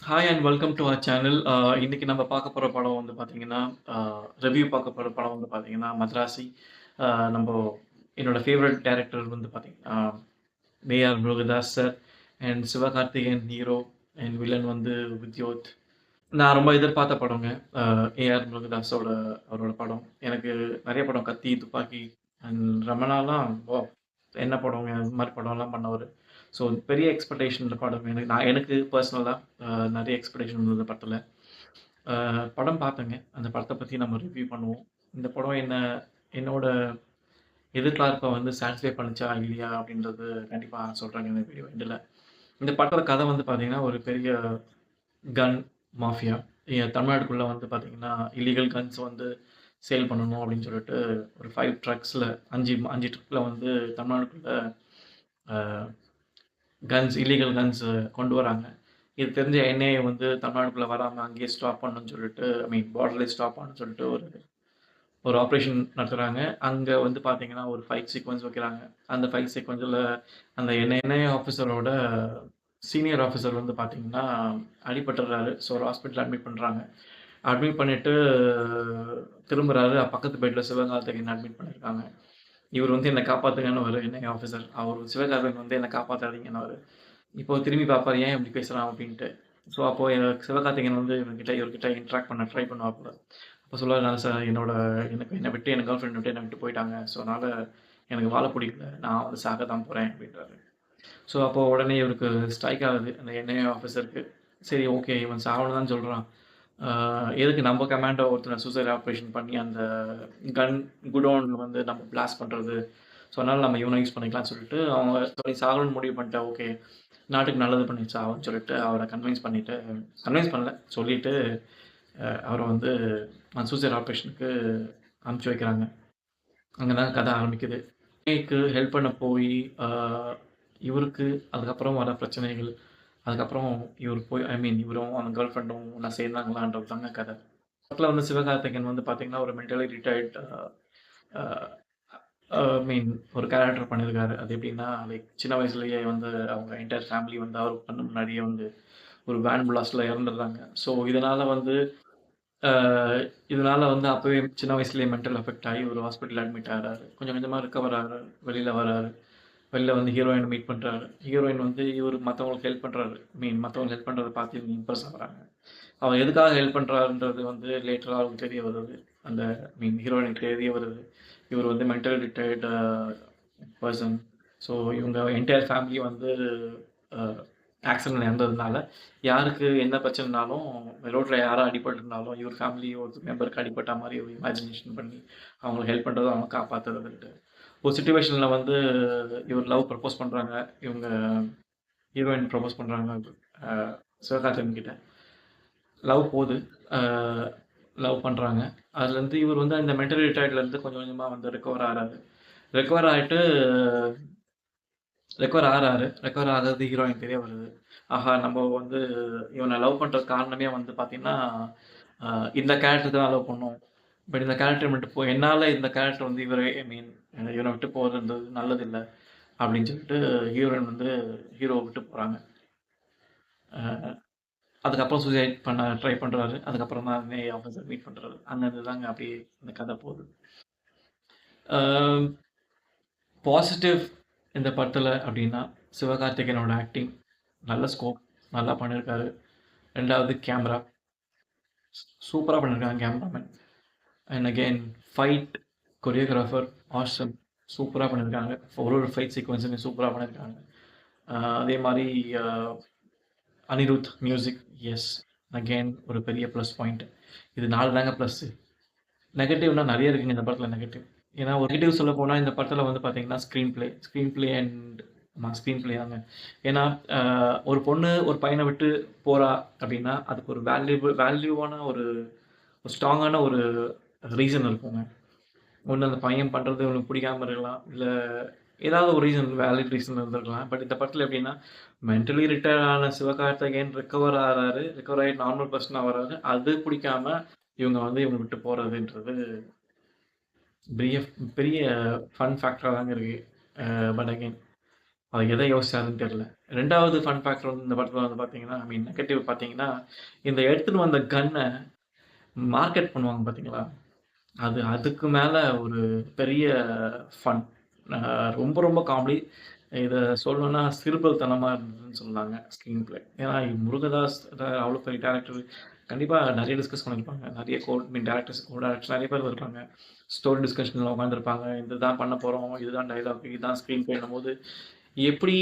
Hi and welcome to our channel. இன்னைக்கு நம்ம பார்க்க போற படம் வந்து பார்த்தீங்கன்னா, அ ரிவ்யூ பார்க்க போற படம் வந்து பார்த்தீங்கன்னா, மദ്രാசி. அ நம்ப என்னோட ஃபேவரைட் டைரக்டர் வந்து பார்த்தீங்கன்னா, A.R.. Murugadoss sir and Sivakarthikeyan hero and villain வந்து வித்யோத். நான் ரொம்ப எதிர்பார்த்த படங்க. அ ஏ.ஆர். முருகதாஸோட அவரோட படம். எனக்கு நெறைய படம் கத்தி, துப்பாக்கி அண்ட் ரொம்ப நாளா என்ன படங்க இந்த மாரி படம்லாம் பண்ணவரு. ஸோ பெரிய எக்ஸ்பெக்டேஷன் இந்த படம் எனக்கு பெர்சனலா நெறைய எக்ஸ்பெக்டேஷன் இருந்தது படத்துல. அ படம் பார்த்தேங்க. அந்த படத்த பத்தி நம்ம ரிவ்யூ பண்ணுவோம். இந்த படம் என்னோட எதிர்பார்ப்ப வந்து சாட்டிஸ்ஃபை பண்ணுச்சா? இல்லையா? அப்படின்றது கண்டிப்பா சொல்றேங்க இந்த வீடியோ எண்டுல. இந்த படத்தோட கதை வந்து பார்த்தீங்கன்னா, ஒரு பெரிய கன் மாஃபியா. தமிழ்நாட்டுக்குள்ள வந்து பார்த்தீங்கன்னா, இல்லீகல் கன்ஸ் வந்து சேல் பண்ணணும் அப்படின்னு சொல்லிட்டு ஒரு 5 ட்ரக்ஸ்ல 5 ட்ரக்ல வந்து தமிழ்நாட்டுக்குள்ள அ இல்லீகல் கன்ஸ் கொண்டு வராங்க. இது தெரிஞ்ச என்ஐஏ வந்து தமிழ்நாட்டுக்குள்ள வராம அங்கேயே ஸ்டாப் பண்ணணும்னு சொல்லிட்டு, ஐ மீன் பார்டர்லயே ஸ்டாப் பண்ணணும்னு சொல்லிட்டு ஒரு ஒரு ஆப்பரேஷன் நடத்துறாங்க. அங்க வந்து பார்த்தீங்கன்னா, ஒரு ஃபைட் சீக்வென்ஸ் வைக்கிறாங்க. அந்த ஃபைட் சீக்வென்ஸ்ல அந்த என்ஐஏ ஆஃபீசரோட சீனியர் ஆஃபீசர் வந்து பார்த்தீங்கன்னா, அடிபட்டுறாரு. ஸோ ஒரு ஹாஸ்பிட்டல்ல அட்மிட் பண்றாங்க. அட்மிட் பண்ணிட்டு திரும்புறாரு. பக்கத்து பெட்ல சிவகார்த்திகேயன் அட்மிட் பண்ணியிருக்காங்க. இவரு வந்து என்ன காப்பாத்துங்கன்னுவாரு என்ஐஏ ஆஃபீசர். அவரு சிவகார்த்திகேயன் வந்து என்ன காப்பாத்தாதீங்கன்னுவாரு. இப்போ திரும்பி பார்ப்பாரு, ஏன் இப்படி பேசுறான் அப்படின்ட்டு. ஸோ அப்போ சிவகார்த்திகேயன் வந்து இவர்கிட்ட இன்டராக்ட் பண்ண ட்ரை பண்ணுவாப்புல. அப்போ சொல்லுவாரு, "நான் சார் என்ன விட்டு என் கேர்ள் ஃப்ரெண்ட் விட்டு என்ன விட்டு போயிட்டாங்க. ஸோ அதனால எனக்கு வாழ புடிக்கல. நான் வந்து சாக தான் போறேன்" அப்படின்றாரு. ஸோ அப்போ உடனே இவருக்கு ஸ்ட்ரைக் ஆகுது அந்த என்ஐஏ ஆஃபீசருக்கு. சரி ஓகே, இவன் சாவணும்னு தான் சொல்றான். ஆ எதுக்கு நம்ம கமாண்டோ ஒருத்தன சூசைட் ஆப்பரேஷன் பண்ணி அந்த கன் குடோன் வந்து நம்ம பிளாஸ்ட் பண்றது. ஸோ அதனால நம்ம இவன யூஸ் பண்ணிக்கலாம்னு சொல்லிட்டு அவங்க சரி சாகணும்னு முடிவு பண்ணிட்டேன். ஓகே. நாட்டுக்கு நல்லது பண்ணி சாவுன்னு சொல்லிட்டு அவர கன்வின்ஸ் பண்ணல. சொல்லிட்டு அவர வந்து அந்த சூசைட் ஆப்பரேஷனுக்கு அனுப்பிச்சு வைக்கிறாங்க. அங்க தான் கதை ஆரம்பிக்குது. க்கு ஹெல்ப் பண்ண போயி, ஆ இவருக்கு அதுக்கப்புறம் வர பிரச்சனைகள், அதுக்கப்புறம் இவரு போய் ஐ மீன் இவரும் அந்த கேர்ள் ஃப்ரெண்டும் ஒண்ணா சேர்ந்தாங்களான்றது தாங்க கதை. படத்துல வந்து சிவகார்த்திகேயன் வந்து பார்த்தீங்கன்னா, ஒரு மென்டலி ரிட்டயர்ட் அ ஐ மீன் ஒரு கேரக்டர் பண்ணியிருக்காரு. அது எப்படின்னா, லைக் சின்ன வயசுலயே வந்து அவங்க என்டையர் ஃபேமிலி வந்து அவர் கண்ணு முன்னாடியே வந்து ஒரு வேன் பிளாஸ்ட்ல இறந்துடுறாங்க. ஸோ அ இதனால வந்து அப்பவே சின்ன வயசுலயே மென்டல் அஃபெக்ட் ஆகி ஒரு ஹாஸ்பிட்டல் அட்மிட் ஆகுறாரு. கொஞ்சம் கொஞ்சமா ரிகவர் ஆகுறாரு. வெளில வராரு. வெளில வந்து ஹீரோயின மீட் பண்றாரு. ஹீரோயின் வந்து இவரு மத்தவங்களுக்கு ஹெல்ப் பண்றாரு. ஐ மீன் மத்தவங்க ஹெல்ப் பண்றத பார்த்து இவங்க இம்ப்ரெஸ் ஆகுறாங்க. அவர் எதுக்காக ஹெல்ப் பண்றாருன்றது வந்து லேட்டரா அவருக்கு தெரிய வருது. அந்த ஐ மீன் ஹீரோயினுக்கு தெரிய வருது. இவர் வந்து மென்டல் ரிட்டயர்ட் பெர்சன். ஸோ இவங்க என்டையர் ஃபேமிலி வந்து அ ஆக்சிடென்ட்ல இறந்ததுனால, யாருக்கு என்ன பிரச்சனைனாலும் ரோட்ல யாரோ அடிபட்டிருந்தாலும், இவர் ஃபேமிலி ஒரு மெம்பருக்கு அடிபட்டா மாரி ஒரு இமேஜினேஷன் பண்ணி, அவங்களுக்கு ஹெல்ப் பண்றது, அவங்க காப்பாத்துறதுன்ட்டு. ஒரு சிச்சுவேஷன்ல வந்து இவர் லவ் ப்ரப்போஸ் பண்றாங்க. இவங்க ஹீரோயின் ப்ரப்போஸ் பண்றாங்க அ சிவகார்த்திகேயன் கிட்ட. லவ் போது. அ லவ் பண்றாங்க. அதுலருந்து இவர் வந்து அந்த மென்டல் ரிட்டார்ட்லருந்து கொஞ்சம் கொஞ்சமா வந்து ரெக்கவர் ஆறாரு. ரெக்கவர் ஆயிட்டு ரெக்கவர் ஆகுறது ஹீரோயினுக்கு தெரிய வருது. ஆஹா! நம்ம வந்து இவன லவ் பண்றதுக்கு காரணமே வந்து பார்த்தீங்கன்னா, அ இந்த கேரக்டர் தான் லவ் பண்ணோம். பட் இந்த கேரக்டர் விட்டு என்னால இந்த கேரக்டர் வந்து ஐ மீன் இவன விட்டு போறது நல்லதில்ல. அப்படின்னு சொல்லிட்டு ஹீரோயின் வந்து ஹீரோவ விட்டு போறாங்க. அ அதுக்கப்புறம் சூசைட் பண்ண ட்ரை பண்றாரு. அதுக்கப்புறம் தான் என்ஐஏ ஆஃபீசர் மீட் பண்றாரு. அங்கருந்து தாங்க அப்படியே இந்த கதை போகுது. அ பாசிட்டிவ் இந்த படத்துல அப்படின்னா, சிவகார்த்திகேயனோட ஆக்டிங் நல்ல ஸ்கோப். நல்லா பண்ணியிருக்காரு. 2வது கேமரா. சூப்பரா பண்ணியிருக்காங்க cameraman. And again fight, choreographer awesome. சூப்பரா பண்ணியிருக்காங்க. ஒரு ஒரு ஃபைட் சீக்வென்ஸுமே சூப்பரா பண்ணியிருக்காங்க. அதே மாரி அ அனிருத் மியூசிக். எஸ். அகைன் ஒரு பெரிய ப்ளஸ் பாயிண்ட். இது 4 தாங்க ப்ளஸ்ஸு. நெகட்டிவ்னா நெறைய இருக்குங்க இந்த படத்துல நெகட்டிவ். ஏன்னா ஒரு நெகட்டிவ் சொல்லப்போனா இந்த படத்துல வந்து பார்த்தீங்கன்னா, ஸ்க்ரீன் பிளே அண்ட் ஆமா ஸ்க்ரீன் பிளே தாங்க. ஏன்னா, அ ஒரு பொண்ணு ஒரு பையன விட்டு போறா அப்டின்னா, அதுக்கு ஒரு வேல்யூவான ஒரு ஒரு ஸ்ட்ராங்கான ஒரு ரீசன் இருக்குங்க. ஒண்ணு அந்த பையன் பண்றது இவனுக்கு பிடிக்காம இருக்கலாம். இல்ல ஏதாவது ஒரு ரீசன் வேலிட் ரீசன் இருந்திருக்கலாம். பட் இந்த படத்துல எப்டின்னா, மென்டலி ரிட்டயர்ட் ஆன சிவகார்த்திகேயன் ரெக்கவர் ஆறாரு. ரெக்கவர் ஆயி நார்மல் பெர்சனா வராரு. அது பிடிக்காம இவங்க வந்து இவன விட்டு போறதுன்றது பெரிய பெரிய ஃபன் ஃபேக்டரா தாங்க இருக்கு. பட் அகைன் அவர் எத யோசிச்சாருன்னு தெரியல. 2வது ஃபன் ஃபேக்டர் வந்து இந்த படத்துல வந்து பார்த்தீங்கன்னா, ஐ மீன் நெகட்டிவ் பார்த்தீங்கன்னா, இந்த எடுத்துட்டு வந்த கன்ன மார்க்கெட் பண்ணுவாங்க பார்த்தீங்களா? அதுக்கு மேல ஒரு பெரிய ஃபன். அ ரொம்ப ரொம்ப காமெடி. இத சொல்லணும்னா சிறுபிள்ளைத்தனமா இருந்ததுன்னு சொல்லலாங்க ஸ்க்ரீன் பிளே. ஏன்னா முருகதாஸ் அவ்வளோ பெரிய டைரக்டர். கண்டிப்பா நெறைய டிஸ்கஸ் பண்ணியிருப்பாங்க. நெறைய மீன் டைரக்டர்ஸ், கோ டைரக்டர்ஸ் நெறைய பேர் இருக்காங்க. ஸ்டோரி டிஸ்கஷன்ல உட்காந்துருப்பாங்க. இதுதான் பண்ண போறோம். இதுதான் டயலாக். இதுதான் ஸ்க்ரீன் பிளேன்னும்போது, எப்படி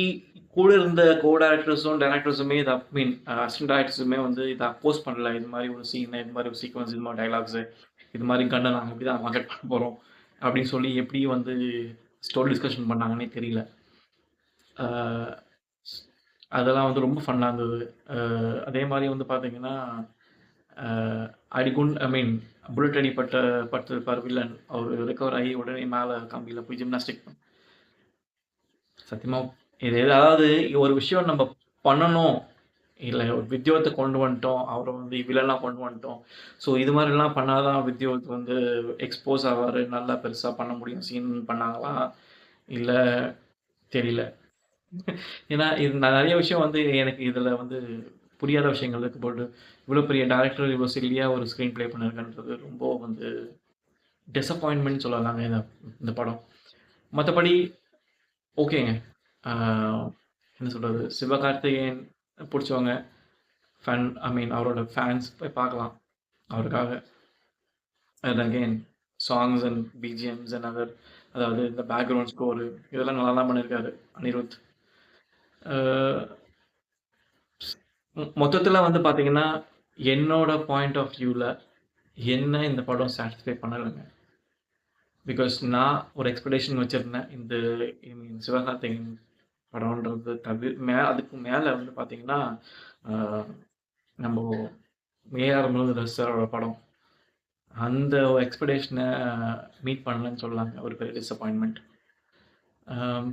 கூட இருந்த கோ டைரக்டர்ஸும், டைரக்டர்ஸுமே இத மீன் அசிஸ்டன்ட் டைரக்டர்ஸுமே வந்து இத அப்போஸ் பண்ணல. இது மாரி ஒரு சீன், இது மாரி ஒரு சீக்வென்ஸ், இது மாரி டயலாக்ஸ், இது மாரி கன்ன நாங்க இப்படி தான் மார்க்கெட் பண்ண போறோம். அப்படின்னு சொல்லி எப்படி வந்து ஸ்டோரி டிஸ்கஷன் பண்ணாங்கன்னே தெரியல. அ அதெல்லாம் வந்து ரொம்ப ஃபன்னா இருந்தது. அதே மாரி வந்து பார்த்தீங்கன்னா, அ ஐ மீன் புல்லட் அடிபட்ட படுத்திருப்பாரு வில்லன். அவரு ரிகவர் ஆகி உடனே மேல கம்பியில போய் ஜிம்னாஸ்டிக் சத்தியமா இது அதாவது ஒரு விஷயம் நம்ம பண்ணணும். இல்ல ஒரு வித்யோத்த கொண்டு வந்துட்டோம். அவர வந்து வில்லனா கொண்டு வந்துட்டோம். ஸோ இது மாரிலாம் பண்ணா தான் வித்யோத் வந்து எக்ஸ்போஸ் ஆவாரு. நல்லா பெருசா பண்ண முடியும். சீன் பண்ணாங்களா? இல்ல தெரியல. ஏன்னா, இது நான் நெறைய விஷயம் வந்து எனக்கு இதுல வந்து புரியாத விஷயங்கள் இருக்கு. பட் இவ்வளோ பெரிய டைரக்டர் இவ்வளோ சில்லியா ஒரு ஸ்க்ரீன் ப்ளே பண்ணியிருக்கான்றது ரொம்ப வந்து டிசப்பாயின்ட்மென்ட் சொல்லலாங்க இந்த இந்த படம். மத்தபடி ஓகேங்க. ஆ என்ன சொல்றது? சிவகார்த்திகேயன் புடிச்சவங்க, ஐ மீன் அவரோட ஃபேன்ஸ் போய் பார்க்கலாம். அவருக்காக. And again songs and BGMs and other அதாவது இந்த பேக்ரவுண்ட் ஸ்கோர் இதெல்லாம் நல்லா தான் பண்ணியிருக்காரு அனிருத். ஆ மொத்தத்துல வந்து பார்த்தீங்கன்னா, என்னோட பாயிண்ட் ஆஃப் வியூல என்ன இந்த படம் சாட்டிஸ்ஃபை பண்ணலங்க. பிகாஸ் நான் ஒரு எக்ஸ்பெக்டேஷன் வச்சிருந்தேன். இந்த ஐ மீன் சிவகார்த்திகேயன் படம்ன்றது அதுக்கு மேல வந்து பார்த்தீங்கன்னா, ஆ நம்ப ஏ.ஆர். முருகதாஸ் சாரோட படம். அந்த எக்ஸ்பெக்டேஷன மீட் பண்ணலன்னு சொல்லலாங்க. ஒரு பெரிய டிசப்பாயின்ட்மென்ட். ஆம்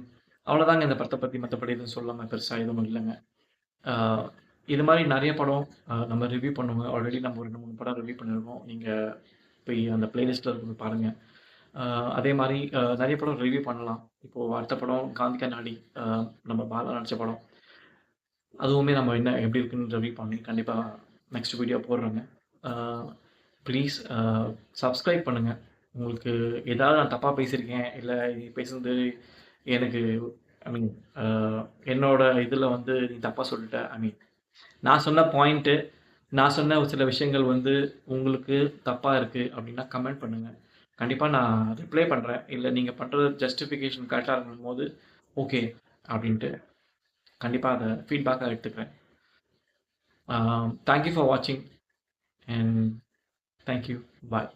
அவ்வளோதாங்க இந்த படத்த பத்தி. மத்தபடி எதுவும் சொல்லாம பெருசா எதுவும் இல்லங்க. ஆ இது மாரி நெறைய படம் நம்ம ரிவ்யூ பண்ணுவோம். ஆல்ரெடி நம்ம ஒரு 2, 3 படம் ரிவ்யூ பண்ணியிருக்கோம். நீங்க போய் அந்த பிளேலிஸ்ட்ல இருக்குது பாருங்க. அதே மாரி நெறைய படம் ரிவ்யூ பண்ணலாம். இப்போ அடுத்த படம் காந்தி கண்ணாடி நம்ம பாலா நடிச்ச படம். அதுவுமே நம்ம என்ன எப்படி இருக்குன்னு ரிவ்யூ பண்ணி கண்டிப்பா நெக்ஸ்ட் வீடியோ போடுறேங்க. ஆ ப்ளீஸ் சப்ஸ்கிரைப் பண்ணுங்க. உங்களுக்கு ஏதாவது நான் தப்பா பேசியிருக்கேன், இல்ல நீ பேசுனது எனக்கு ஐ மீன் அ என்னோட இதுல வந்து நீ தப்பா சொல்லிட்ட. ஐ மீன் நான் சொன்ன பாயிண்ட்டு, நான் சொன்ன ஒரு சில விஷயங்கள் வந்து உங்களுக்கு தப்பா இருக்கு அப்டின்னா கமெண்ட் பண்ணுங்க. கண்டிப்பா நான் ரிப்ளை பண்றேன். இல்ல நீங்க பண்ற ஜஸ்டிஃபிகேஷன் கரெக்ட்டா இருக்கும்போது, ஓகே அப்டின்ட்டு கண்டிப்பா அத ஃபீட்பேக்கா எடுத்துக்கிறேன். தேங்க் யூ ஃபார் வாட்சிங் அண்ட் தேங்க் யூ. பாய்.